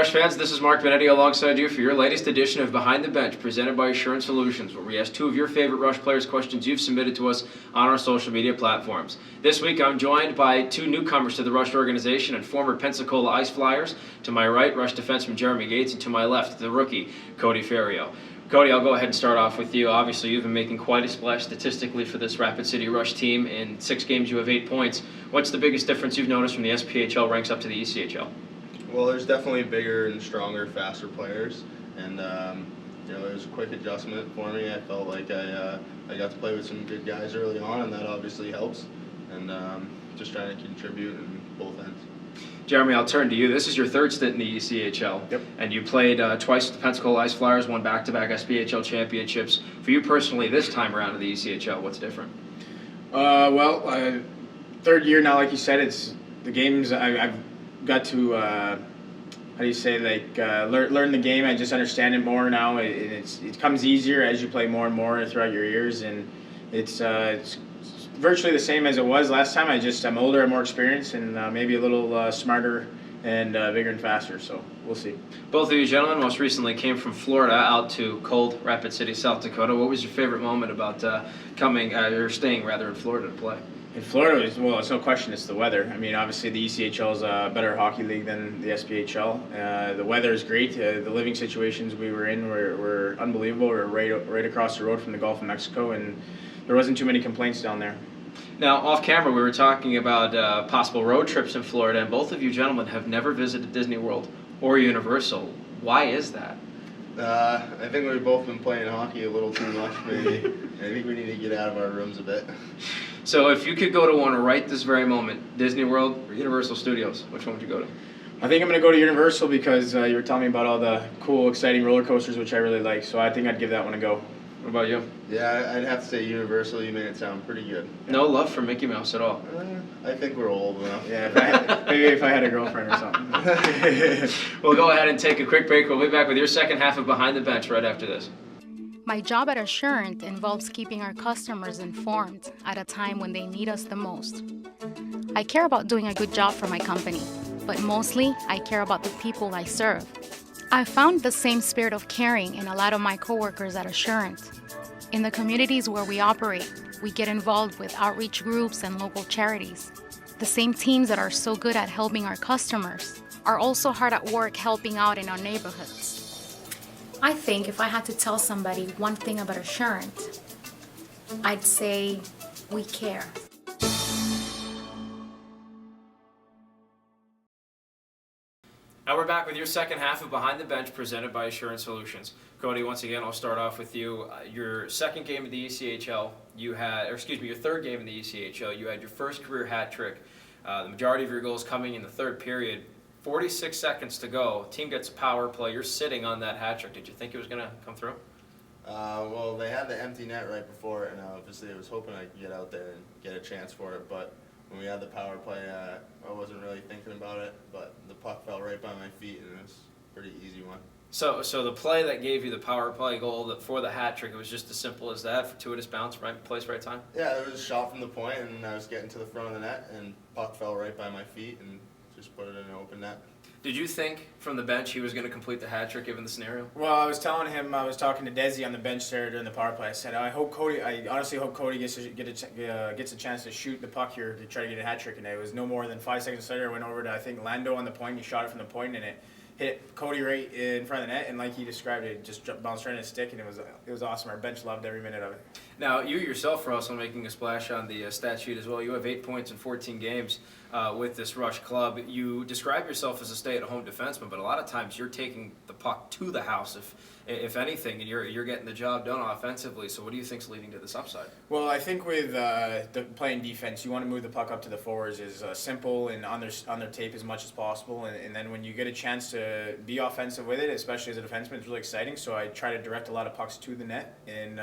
Rush fans, this is Mark Benetti alongside you for your latest edition of Behind the Bench, presented by Assurance Solutions, where we ask two of your favorite Rush players questions you've submitted to us on our social media platforms. This week, I'm joined by two newcomers to the Rush organization and former Pensacola Ice Flyers. To my right, Rush defenseman Jeremy Gates, and to my left, the rookie, Cody Ferrio. Cody, I'll go ahead and start off with you. Obviously, you've been making quite a splash statistically for this Rapid City Rush team. In 6 games, you have 8 points. What's the biggest difference you've noticed from the SPHL ranks up to the ECHL? Well, there's definitely bigger and stronger, faster players, and it was a quick adjustment for me. I felt like I got to play with some good guys early on, and that obviously helps. And just trying to contribute in both ends. Jeremy, I'll turn to you. This is your third stint in the ECHL, Yep. And you played twice with the Pensacola Ice Flyers, won back-to-back SPHL championships. For you personally, this time around in the ECHL, what's different? Third year now, like you said, it's the games I've got to learn the game. I just understand it more now. It comes easier as you play more and more throughout your years, and it's virtually the same as it was last time. I'm older, I'm more experienced, and maybe a little smarter and bigger and faster. So we'll see. Both of you gentlemen most recently came from Florida out to cold Rapid City, South Dakota. What was your favorite moment about staying in Florida to play? In Florida, it's no question it's the weather. I mean, obviously the ECHL is a better hockey league than the SPHL. The weather is great. The living situations we were in were unbelievable. We were right across the road from the Gulf of Mexico, and there wasn't too many complaints down there. Now, off camera, we were talking about possible road trips in Florida, and both of you gentlemen have never visited Disney World or Universal. Why is that? I think we've both been playing hockey a little too much, maybe. I think we need to get out of our rooms a bit. So if you could go to one right this very moment, Disney World or Universal Studios, which one would you go to? I think I'm going to go to Universal because you were telling me about all the cool, exciting roller coasters, which I really like. So I think I'd give that one a go. What about you? Yeah, I'd have to say Universal. You made it sound pretty good. No love for Mickey Mouse at all? I think we're old enough. Yeah, maybe if I had a girlfriend or something. We'll go ahead and take a quick break. We'll be back with your second half of Behind the Bench right after this. My job at Assurant involves keeping our customers informed at a time when they need us the most. I care about doing a good job for my company, but mostly I care about the people I serve. I found the same spirit of caring in a lot of my coworkers at Assurant. In the communities where we operate, we get involved with outreach groups and local charities. The same teams that are so good at helping our customers are also hard at work helping out in our neighborhoods. I think if I had to tell somebody one thing about Assurant, I'd say we care. Now we're back with your second half of Behind the Bench presented by Assurance Solutions. Cody, once again, I'll start off with you. Your second game of the ECHL, your third game in the ECHL, you had your first career hat trick. The majority of your goals coming in the third period. 46 seconds to go. Team gets a power play. You're sitting on that hat trick. Did you think it was going to come through? Well, they had the empty net right before it, and obviously I was hoping I could get out there and get a chance for it. But when we had the power play, I wasn't really thinking about it. But the puck fell right by my feet, and it was a pretty easy one. So the play that gave you the power play goal for the hat trick, it was just as simple as that, fortuitous bounce, right place, right time? Yeah, it was a shot from the point, and I was getting to the front of the net, and puck fell right by my feet, and just put it in an open net. Did you think from the bench he was going to complete the hat trick given the scenario? Well, I was talking to Desi on the bench there during the power play. I said, I honestly hope Cody gets a chance to shoot the puck here to try to get a hat trick. And it was no more than 5 seconds later. I went over to, I think, Lando on the point. He shot it from the point, and it hit Cody right in front of the net. And like he described it just bounced right in his stick, and it was awesome. Our bench loved every minute of it. Now, you yourself are also making a splash on the stat sheet as well. You have 8 points in 14 games with this Rush club. You describe yourself as a stay-at-home defenseman, but a lot of times you're taking the puck to the house, if anything, and you're getting the job done offensively. So what do you think's leading to this upside? Well, I think with playing defense, you want to move the puck up to the forwards as simple and on their tape as much as possible. And then when you get a chance to be offensive with it, especially as a defenseman, it's really exciting. So I try to direct a lot of pucks to the net. And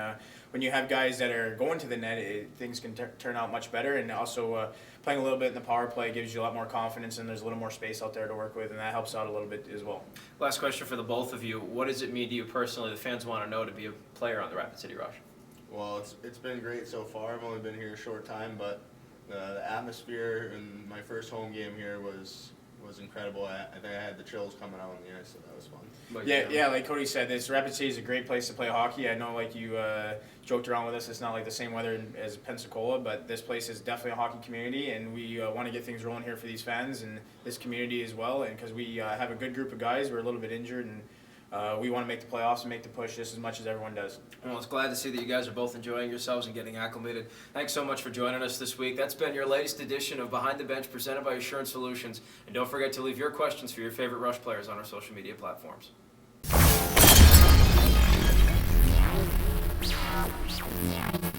when you have guys that are going to the net, things can turn out much better. And also playing a little bit in the power play gives you a lot more confidence, and there's a little more space out there to work with, and that helps out a little bit as well. Last question for the both of you. What does it mean to you personally, the fans want to know, to be a player on the Rapid City Rush? Well, it's been great so far. I've only been here a short time, but the atmosphere in my first home game here was was incredible. I think I had the chills coming out on the ice, so that was fun. But, Yeah, like Cody said, this Rapid City is a great place to play hockey. I know, like you joked around with us, it's not like the same weather as Pensacola, but this place is definitely a hockey community, and we want to get things rolling here for these fans and this community as well. And because we have a good group of guys, we're a little bit injured, and we want to make the playoffs and make the push just as much as everyone does. Well, it's glad to see that you guys are both enjoying yourselves and getting acclimated. Thanks so much for joining us this week. That's been your latest edition of Behind the Bench presented by Assurance Solutions. And don't forget to leave your questions for your favorite Rush players on our social media platforms. Yeah.